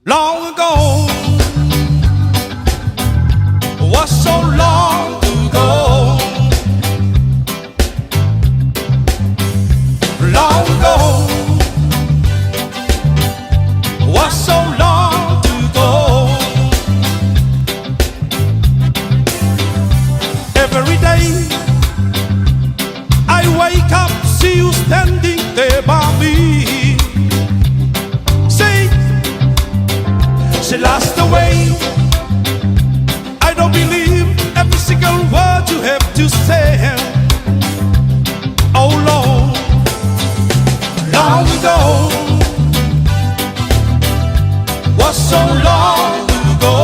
long ago, was so long ago, long ago, was so long ago. Every day I wake up, see you standing there by me. She lost away. I don't believe every single word you have to say. Oh Lord, long ago, was so long ago,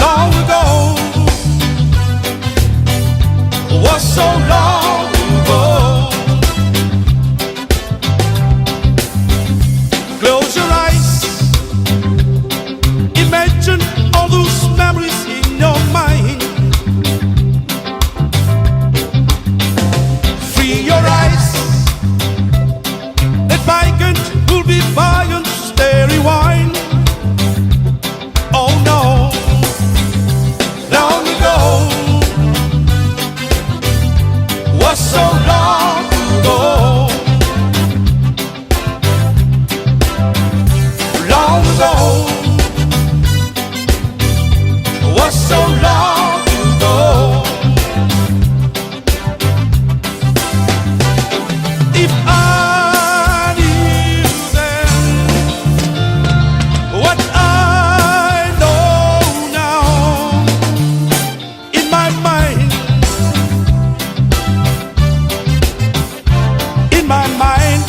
long ago, was so long ago. Close your eyes, imagine all those memories in your mind. Free your eyes, that bygones will be bygones, they rewind. Oh no, long ago, was so long ago. Long ago, was so long ago. If I knew then what I know now, in my mind, in my mind,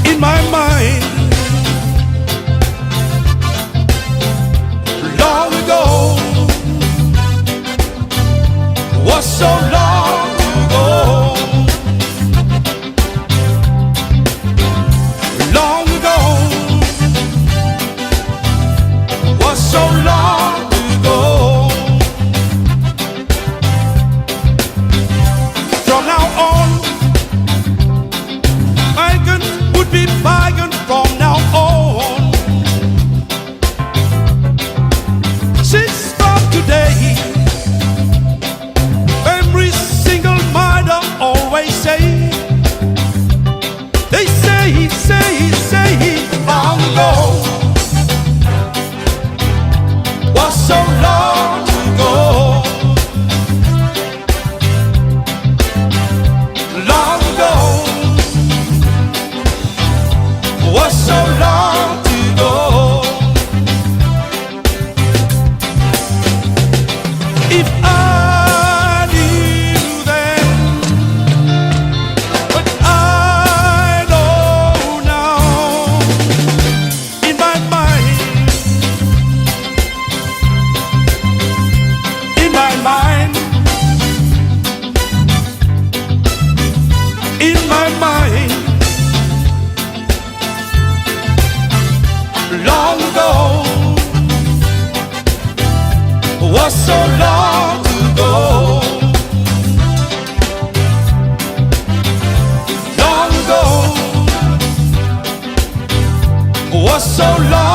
in my mind, long ago, was so long ago, long ago, was so long ago. From now on, bygone would be bygone from now on. Since from today, every single mother always say, they say, long ago, was so long ago, long ago, was so long ago. If I knew then what I know now, in my mind, in my mind, in my mind, long ago, was so long ago, long ago, was so long